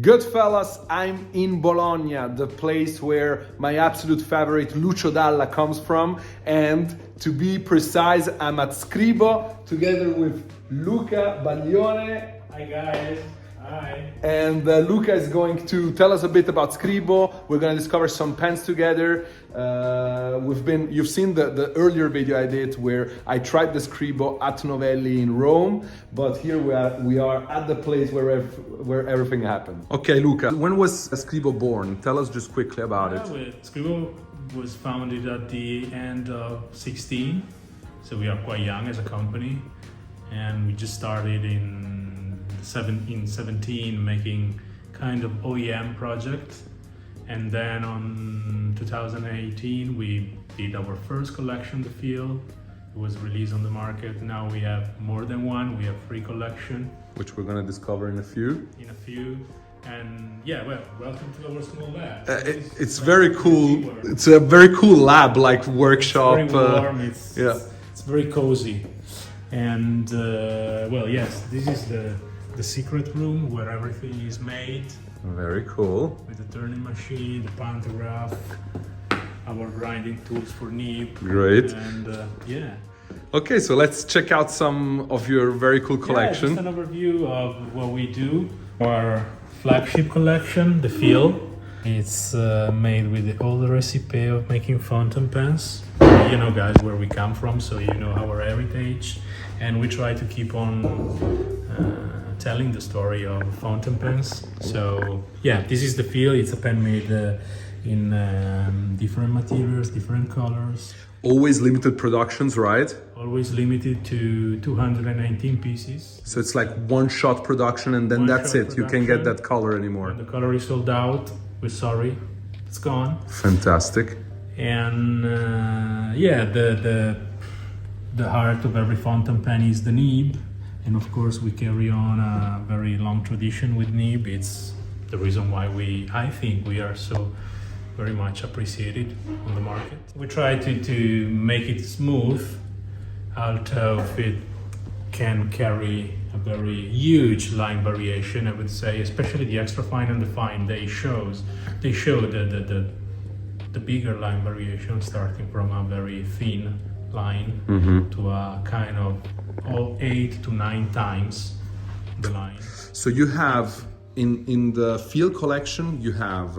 Good fellas, I'm in Bologna, the place where my absolute favorite Lucio Dalla comes from, and to be precise, I'm at Scribo together with Luca Baglione. Hi guys, hi. And Luca is going to tell us a bit about Scribo. We're going to discover some pens together. You've seen the earlier video I did where I tried the Scribo at Novelli in Rome, but here we are at the place where everything happened. Okay, Luca, when was Scribo born? Tell us just quickly about it. Scribo was founded at the end of 16, so we are quite young as a company, and we just started in 17 making kind of OEM project, and then on 2018 we did our first collection, the Feel. It was released on the market. Now we have more than one. We have 3 collection, which we're gonna discover in a few. And yeah, well, welcome to our small lab. It's very cool. It's a very cool lab, like workshop. It's very warm. It's very cozy. And well, yes, this is the secret room where everything is made. Very cool. With the turning machine, the pantograph, our grinding tools for nib. Great. And yeah. Okay, so let's check out some of your very cool collection. Yeah, just an overview of what we do. Our Flagship Collection, the Feel. It's made with the old recipe of making fountain pens. You know, guys, where we come from, so you know our heritage. And we try to keep on telling the story of fountain pens. So yeah, this is the Feel. It's a pen made in different materials, different colors. Always limited productions, right? Always limited to 219 pieces. So it's like one-shot production, and then that's it. You can't get that color anymore. When the color is sold out, we're sorry, it's gone. Fantastic. And yeah, the heart of every fountain pen is the nib, and of course we carry on a very long tradition with nib. It's the reason why I think we are so very much appreciated on the market. We try to make it smooth, although it can carry a very huge line variation, I would say, especially the extra fine and the fine. They show the bigger line variation, starting from a very thin line to a kind of 8 to 9 times the line. So you have in the Feel collection, you have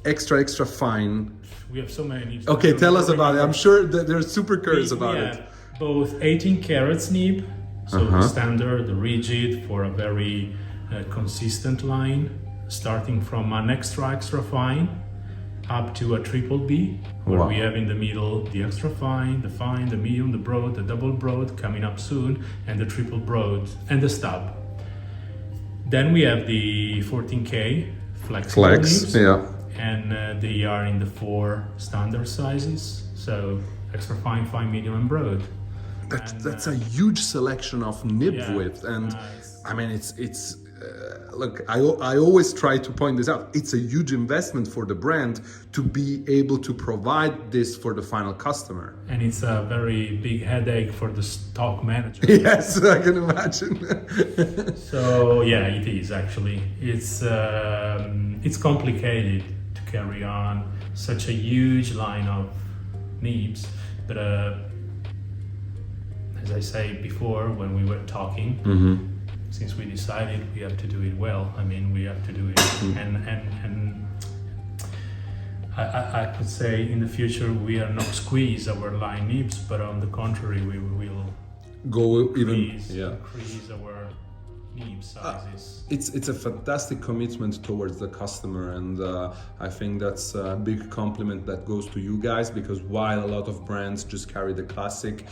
extra fine. We have so many. Okay, tell us about it. I'm sure that they're super curious about it. Both 18 carats nib, so the standard, the rigid, for a very consistent line, starting from an extra fine up to a triple B, where we have in the middle the extra fine, the medium, the broad, the double broad coming up soon, and the triple broad and the stub. Then we have the 14K flex nibs, and they are in the 4 standard sizes, so extra fine, fine, medium, and broad. That's a huge selection of nib width, and I mean it's look, I always try to point this out. It's a huge investment for the brand to be able to provide this for the final customer. And it's a very big headache for the stock manager. Yes, I can imagine. So yeah, it is actually. It's complicated to carry on such a huge line of nibs, but as I said before when we were talking, since we decided we have to do it well, I mean, we have to do it. And I could say in the future we are not squeeze our line nibs, but on the contrary, we will go increase our nib sizes. It's a fantastic commitment towards the customer, and I think that's a big compliment that goes to you guys, because while a lot of brands just carry the classic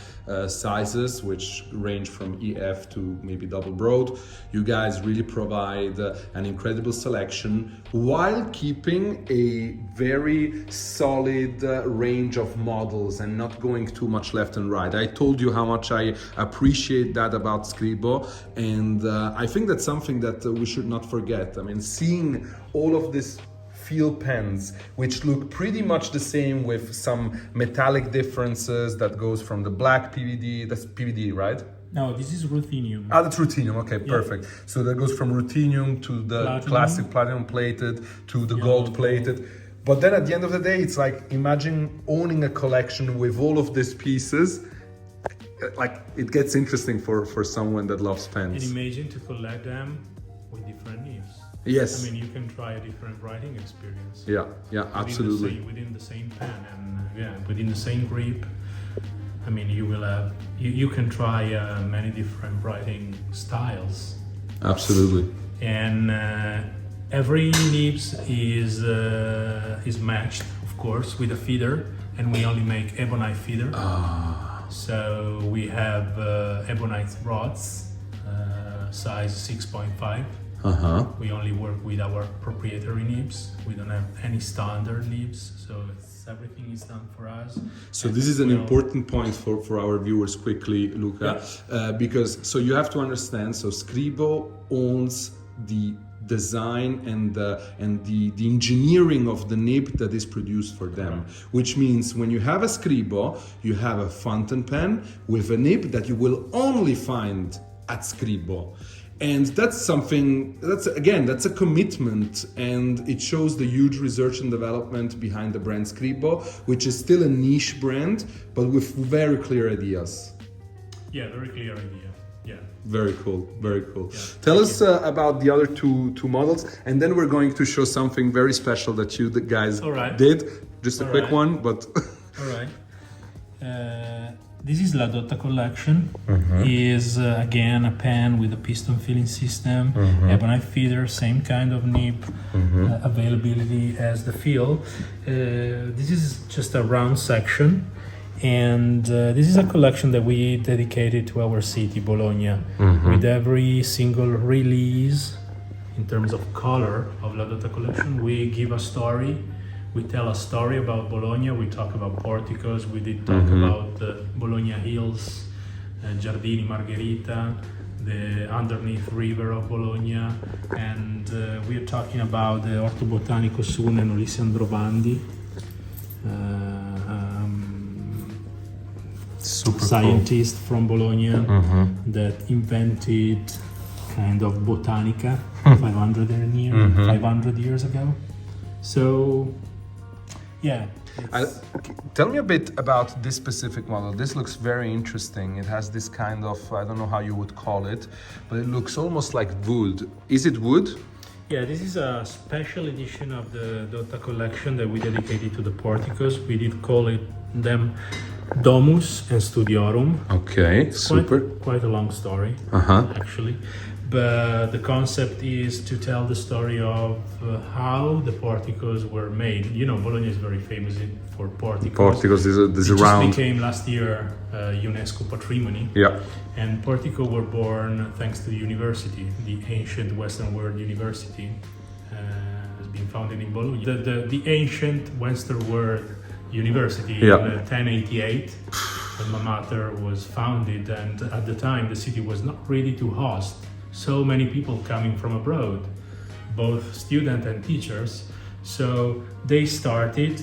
sizes, which range from EF to maybe double broad, you guys really provide an incredible selection while keeping a very solid range of models and not going too much left and right. I told you how much I appreciate that about Scribo, and I think that's something that we should not forget. I mean, seeing all of these Feel pens, which look pretty much the same with some metallic differences that goes from the black PVD, that's PVD, right? No, this is ruthenium. Ah, that's ruthenium. Okay, perfect. So that goes from ruthenium to the Platinum. classic platinum plated to the Yeah, gold plated. But then at the end of the day, it's like imagine owning a collection with all of these pieces. Like it gets interesting for someone that loves And pens. imagine to collect them with different nibs. Yes. I mean, you can try a different writing experience. Yeah, absolutely. Within the same pen and within the same grip. I mean, you will have you can try many different writing styles. Absolutely. And every nibs is matched, of course, with a feeder, and we only make ebonite feeder. So we have ebonite rods, size 6.5. We only work with our proprietary nibs. We don't have any standard nibs, so everything is done for us. So this is an important point for our viewers quickly, Luca, because so you have to understand. So Scribo owns the design and the engineering of the nib that is produced for them, which means when you have a Scribo, you have a fountain pen with a nib that you will only find at Scribo. And that's something, that's a commitment, and it shows the huge research and development behind the brand Scribo, which is still a niche brand, but with very clear ideas. Yeah, very clear idea. Yeah. Very cool, very cool. Yeah. Tell us about the other two models, and then we're going to show something very special that you guys did. Just a quick one, but... All right. This is La Dotta Collection. Is again a pen with a piston filling system, ebonite feeder, same kind of nib, availability as the fill. This is just a round section, and this is a collection that we dedicated to our city, Bologna, with every single release. In terms of color of La Dotta Collection, we give a story. We tell a story about Bologna, we talk about porticos, we did talk about the Bologna Hills, Giardini Margherita, the underneath river of Bologna, and we are talking about the Ortobotanico Sun and Ulisse Androvandi, super scientist from Bologna that invented kind of botanica 500 years ago. So, yeah. Tell me a bit about this specific model. This looks very interesting. It has this kind of, I don't know how you would call it, but it looks almost like wood. Is it wood? Yeah, this is a special edition of the Dotta Collection that we dedicated to the porticos. We did call them Domus and Studiorum. Okay, super. Quite a long story, actually. But the concept is to tell the story of how the porticos were made. You know, Bologna is very famous for porticos. Porticos is it around. Just became last year UNESCO Patrimony. Yeah. And portico were born thanks to the university, the ancient Western World University, has been founded in Bologna. The ancient Western World University in 1088, when my mater was founded, and at the time the city was not ready to host so many people coming from abroad, both students and teachers. So they started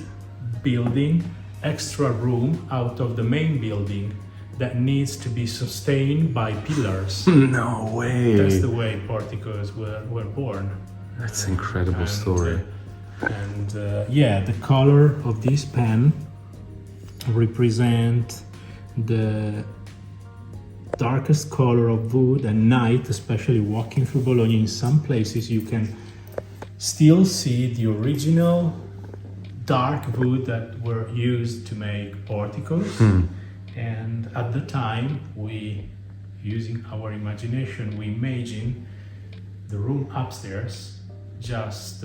building extra room out of the main building that needs to be sustained by pillars. No way. That's the way porticos were born. That's an incredible story. The color of this pen represent the darkest color of wood at night, especially walking through Bologna. In some places you can still see the original dark wood that were used to make porticos. And at the time, we, using our imagination, we imagine the room upstairs just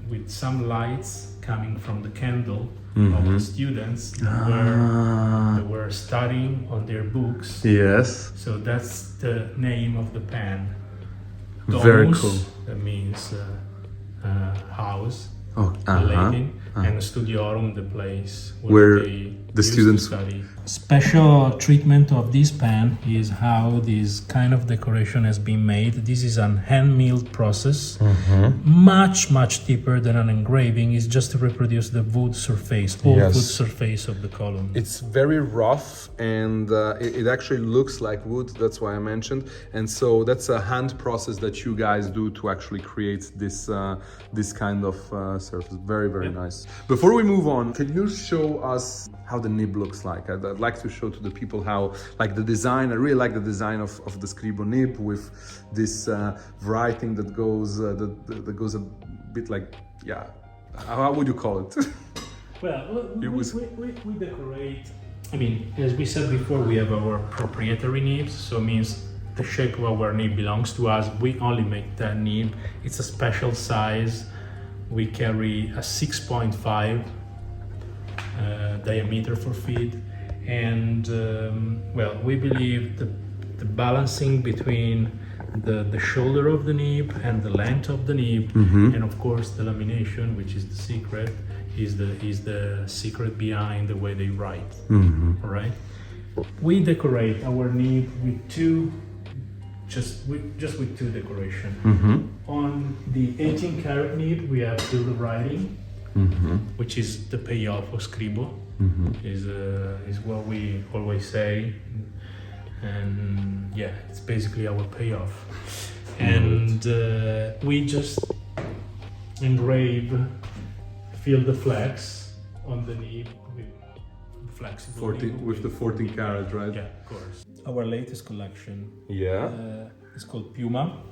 with some lights coming from the candle of the students that were studying on their books. Yes. So that's the name of the pen. Domus, very cool. That means house Oh, in Latin, and Studiorum, the place where they The used students. to study. Special treatment of this pen is how this kind of decoration has been made. This is an hand milled process, much deeper than an engraving. It's just to reproduce the wood surface, wood surface of the column. It's very rough, and it actually looks like wood. That's why I mentioned. And so that's a hand process that you guys do to actually create this this kind of surface. Very nice. Before we move on, can you show us how the nib looks like? I'd like to show to the people how, like, the design. I really like the design of the Scribo nib with this writing that goes that goes a bit like, yeah, how would you call it? Well, we decorate. I mean, as we said before, we have our proprietary nibs, so it means the shape of our nib belongs to us. We only make that nib. It's a special size. We carry a 6.5 diameter for feet, and well, we believe the balancing between the shoulder of the nib and the length of the nib, and of course the lamination, which is the secret, is the secret behind the way they write. All right, we decorate our nib with just with two decoration. On the 18 karat nib, we have silver writing, which is the payoff of Scribo, is what we always say, and yeah, it's basically our payoff. And we just fill the flex on the nib with flexible 14 with the 14 karat, right? Yeah, of course. Our latest collection, Yeah. it's called Puma.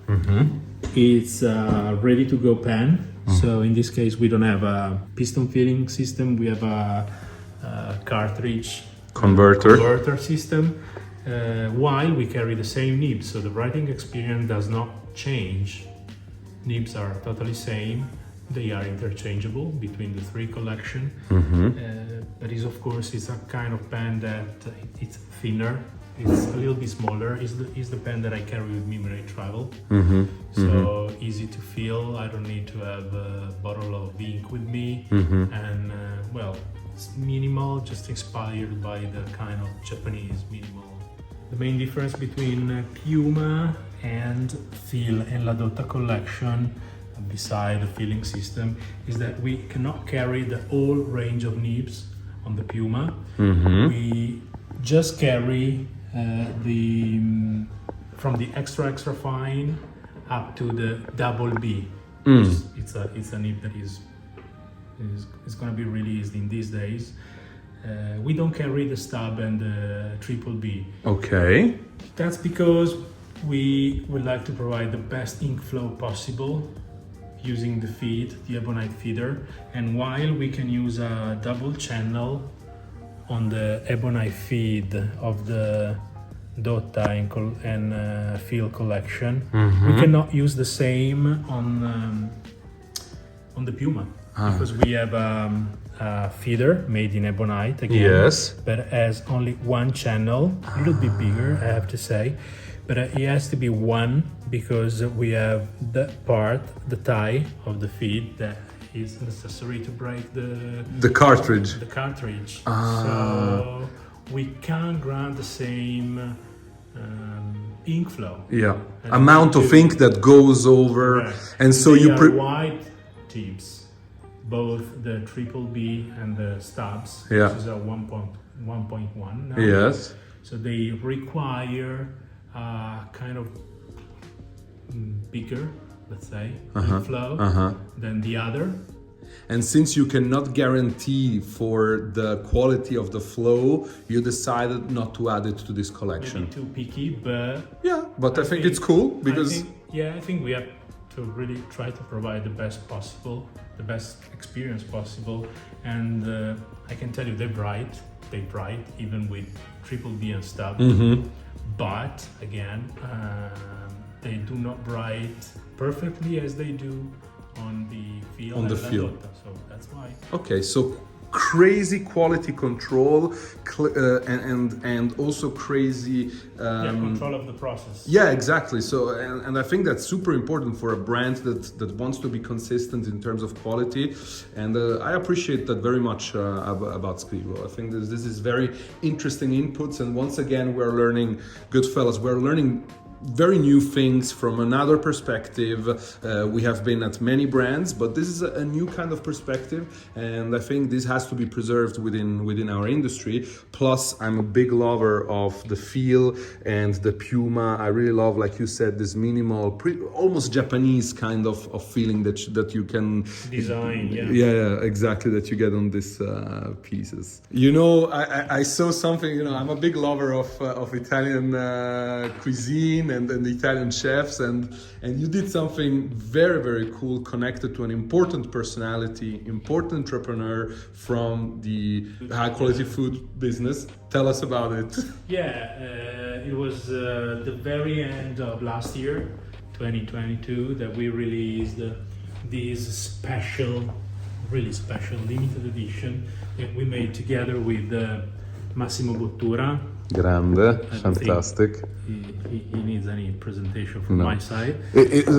It's a ready-to-go pen. So in this case, we don't have a piston filling system. We have a cartridge converter system. While we carry the same nibs, so the writing experience does not change. Nibs are totally same. They are interchangeable between the three collection. But is, of course, it's a kind of pen that it's thinner. It's a little bit smaller. Is the pen that I carry with me when I travel. So easy to feel. I don't need to have a bottle of ink with me. And well, it's minimal, just inspired by the kind of Japanese minimal. The main difference between Puma and Fil and La Dotta collection, beside the filling system, is that we cannot carry the whole range of nibs on the Puma. We just carry from the extra fine up to the double B. It's a nib that is going to be released in these days. We don't carry the stub and the triple B. Okay. That's because we would like to provide the best ink flow possible using the feed, the ebonite feeder, and while we can use a double channel on the ebonite feed of the Dotta and Fil collection, we cannot use the same on the Puma, because we have a feeder made in ebonite again, but has only one channel, a little bit bigger, I have to say, but it has to be one because we have that part, the tie of the feed, that is necessary to break the cartridge. The cartridge. So we can't grant the same ink flow. Yeah, amount of ink that goes over, and so they you are white tips, both the triple B and the stubs, which is a 1.1 now. Yes. So they require kind of bigger, let's say, flow than the other. And since you cannot guarantee for the quality of the flow, you decided not to add it to this collection. Maybe too picky, but yeah, but I think it's cool because I think we have to really try to provide the best possible, the best experience possible. And I can tell you they bright even with triple B and stub. But again, they do not bright perfectly as they do on the Fil. So that's why. Okay, so crazy quality control and also crazy control of the process. yeah, exactly. So and I think that's super important for a brand that wants to be consistent in terms of quality, and I appreciate that very much about Scribo. I think this is very interesting inputs, and once again we're learning, good fellas, we're learning very new things from another perspective. We have been at many brands, but this is a new kind of perspective, and I think this has to be preserved within our industry. Plus, I'm a big lover of the feel and the Puma. I really love, like you said, this minimal, almost Japanese kind of feeling that you can design. Yeah, exactly, that you get on these pieces. You know, I saw something. You know, I'm a big lover of Italian cuisine and the Italian chefs, and you did something very, very cool, connected to an important personality, important entrepreneur from the high quality food business. Tell us about it. Yeah, it was the very end of last year, 2022, that we released this special, really special limited edition that we made together with Massimo Butura. Grande, fantastic. He needs any presentation from my side.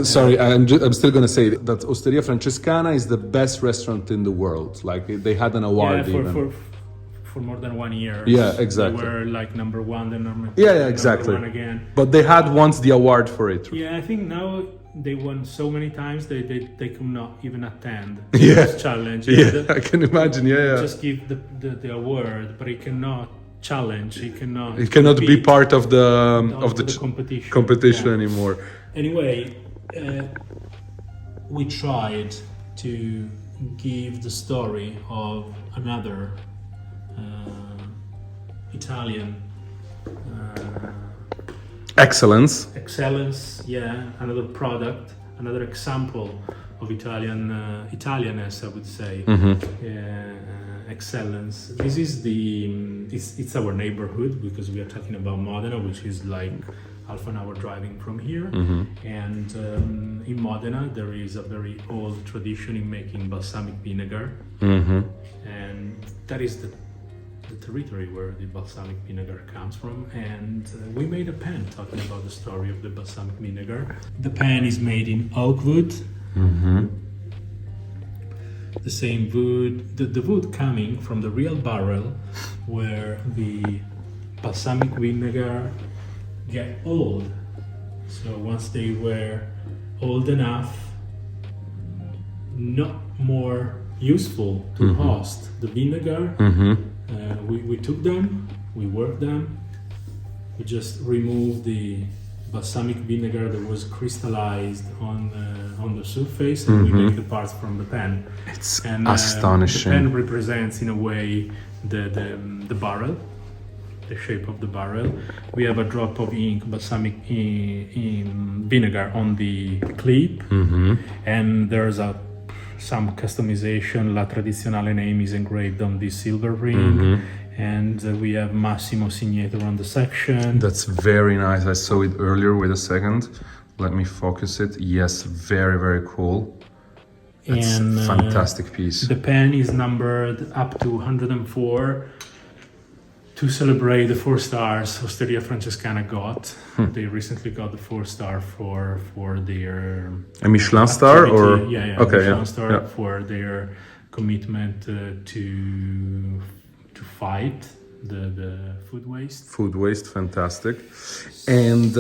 Sorry, I'm still going to say that Osteria Francescana is the best restaurant in the world. Like, they had an award for more than 1 year. Yeah, exactly. They were like number one, then number exactly. one again. But they had once the award for it. Yeah, I think now they won so many times they could not even attend Yeah. this challenge. Yeah, I can imagine. Yeah. Just give the award, but it cannot challenge. It cannot be part of the competition yeah. anymore. Anyway, we tried to give the story of another Italian excellence. Yeah, another product, another example of Italianness, I would say. Excellence. This is it's our neighborhood, because we are talking about Modena, which is like half an hour driving from here. And in Modena there is a very old tradition in making balsamic vinegar, and that is the territory where the balsamic vinegar comes from. And we made a pen talking about the story of the balsamic vinegar. The pen is made in oak wood. The same wood, the wood coming from the real barrel where the balsamic vinegar get old. So once they were old enough, not more useful to host the vinegar, we took them, we worked them, we just removed the balsamic vinegar that was crystallized on the surface, and we make the parts from the pen. It's astonishing. The pen represents, in a way, the barrel, the shape of the barrel. We have a drop of ink, balsamic vinegar on the clip, and there's some customization. La Tradizionale name is engraved on this silver ring. And we have Massimo signature on the section. That's very nice. I saw it earlier. Wait a second. Let me focus it. Yes, very, very cool. It's a fantastic piece. The pen is numbered up to 104 to celebrate the 4 stars Osteria Francescana got. They recently got the 4 star for their... A Michelin star or? Yeah, okay, Michelin star for their commitment to fight the food waste. Food waste, fantastic. And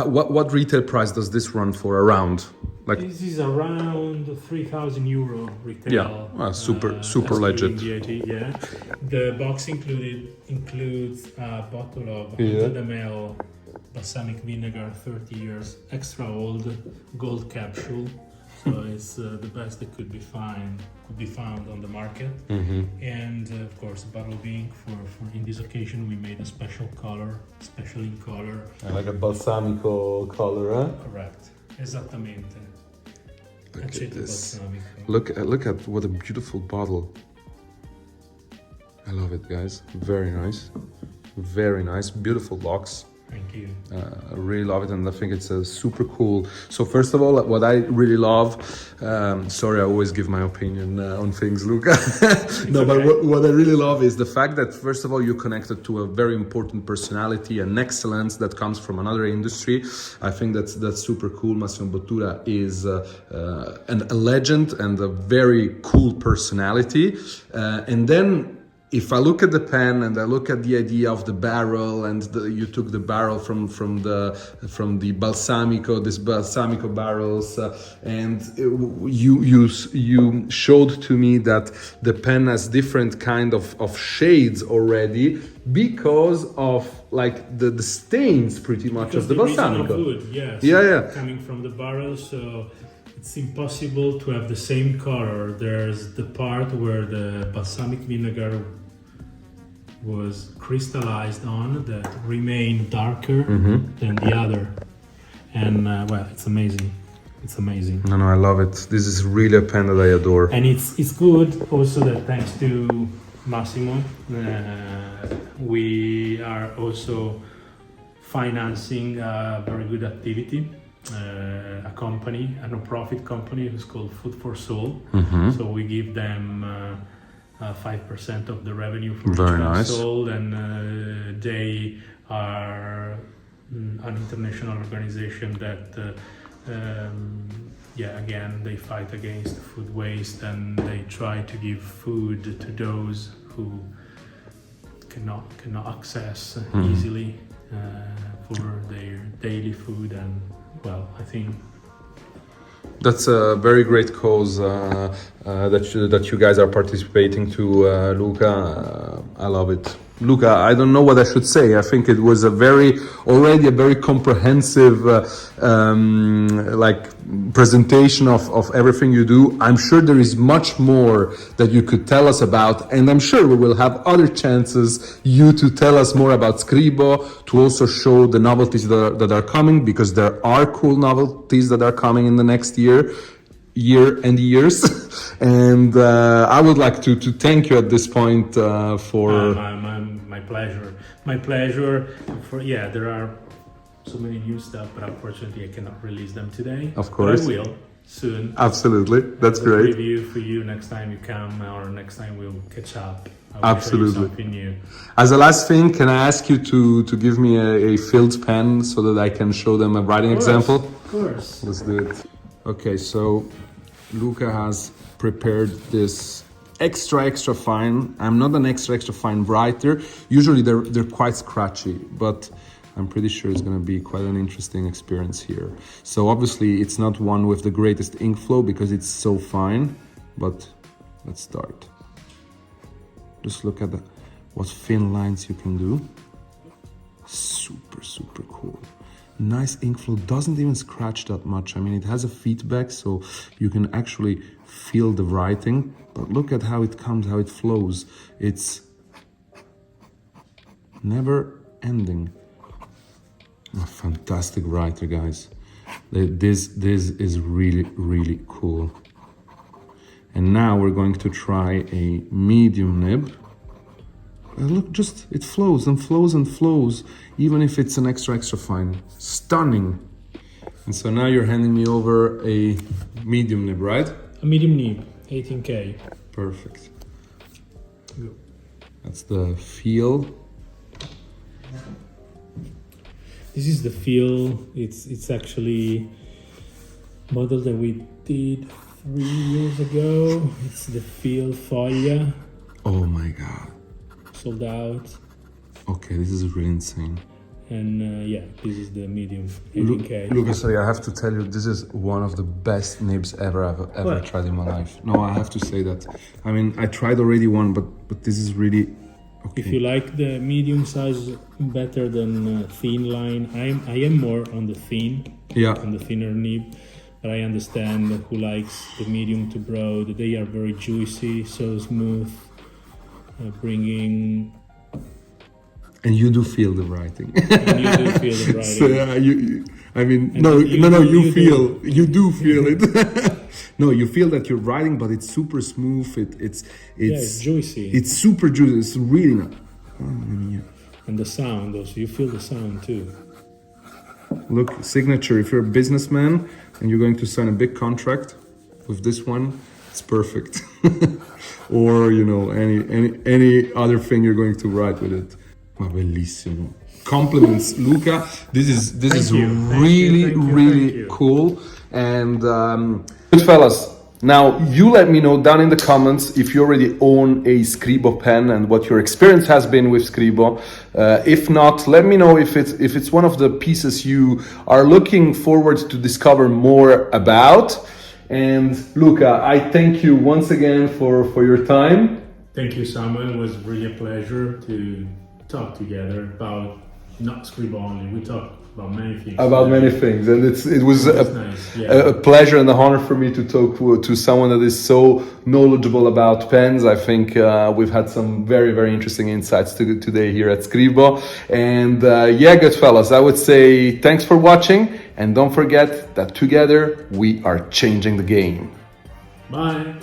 what retail price does this run for around? Like, this is around €3,000 retail. Yeah, super legit. VAT, yeah. The box includes a bottle of 100 ml balsamic vinegar, 30 years, extra old, gold capsule. So it's the best that could be found on the market. And of course, a bottle of ink for in this occasion we made a special ink color. I like a balsamico color, huh? Correct, esattamente. Look at this. Look at what a beautiful bottle. I love it, guys. Very nice, beautiful locks. Thank you. I really love it, and I think it's super cool. So first of all, what I really love, sorry, I always give my opinion on things, Luca. No, but what I really love is the fact that first of all, you're connected to a very important personality and excellence that comes from another industry. I think that's super cool. Massimo Butura is a legend and a very cool personality. And then if I look at the pen and I look at the idea of the barrel, and you took the barrel from the balsamico, this balsamico barrels, and you showed to me that the pen has different kind of shades already because of like the stains pretty much Because of the balsamico. Wood, yes. Yeah. Coming from the barrel, so it's impossible to have the same color. There's the part where the balsamic vinegar was crystallized on that remain darker than the other, and well, it's amazing. It's amazing. No, I love it. This is really a pen that I adore. And it's good also that thanks to Massimo, we are also financing a very good activity. A company, a no-profit company, who's called Food for Soul. So we give them 5% of the revenue for Very each nice. sold, and they are an international organization that, again, they fight against food waste, and they try to give food to those who cannot access easily for their daily food. And well, I think that's a very great cause that you guys are participating to, Luca. I love it. Luca, I don't know what I should say. I think it was already a very comprehensive presentation of everything you do. I'm sure there is much more that you could tell us about, and I'm sure we will have other chances you to tell us more about Scribo, to also show the novelties that are coming, because there are cool novelties that are coming in the next year and years. And I would like to thank you at this point for my pleasure. There are so many new stuff, but unfortunately I cannot release them today. Of course, but I will soon. Absolutely, that's great. Review for you next time you come, or next time we'll catch up. Absolutely. Show you something new. As a last thing, can I ask you to give me a filled pen so that I can show them a writing example? Of course. Let's do it. Okay, so Luca has prepared this extra fine. I'm not an extra fine writer. Usually they're quite scratchy, but I'm pretty sure it's going to be quite an interesting experience here. So obviously it's not one with the greatest ink flow because it's so fine, but let's start. Just look at what thin lines you can do. Super cool. Nice ink flow, doesn't even scratch that much. I mean, it has a feedback, so you can actually feel the writing, but look at how it comes, how it flows. It's never ending. A fantastic writer, guys. This is really cool. And now we're going to try a medium nib. Look, just it flows and flows and flows, even if it's an extra fine. Stunning. And so now you're handing me over a medium nib, right? A medium nib, 18K. Perfect. Go. That's the feel. This is the feel. It's actually model that we did 3 years ago. It's the feel Foglia. Oh my god. Sold out. Okay, this is really insane. And this is the medium 18K. Luca, sorry, I have to tell you, this is one of the best nibs I've ever tried in my life. No, I have to say that. I mean, I tried already one, but this is really okay. If you like the medium size better than thin line, I am more on the thin, on the thinner nib. But I understand who likes the medium to broad. They are very juicy, so smooth, bringing. And you do feel the writing. And you do feel the writing. So, you do feel it. No, you feel that you're writing, but it's super smooth. It's juicy. It's super juicy. It's really not. And the sound also, you feel the sound too. Look, signature. If you're a businessman and you're going to sign a big contract with this one, it's perfect. Or you know, any other thing you're going to write with it. Ma bellissimo. Compliments, Luca. This is really cool. And good fellas. Now, you let me know down in the comments if you already own a Scribo pen and what your experience has been with Scribo. If not, let me know if it's one of the pieces you are looking forward to discover more about. And Luca, I thank you once again for your time. Thank you, Samuel. It was really a pleasure to talk together about not Scribo only. We talked about many things. And it was nice. Yeah. a pleasure and an honor for me to talk to someone that is so knowledgeable about pens. I think we've had some very, very interesting insights today here at Scribo. And yeah, good fellas, I would say thanks for watching, and don't forget that together we are changing the game. Bye.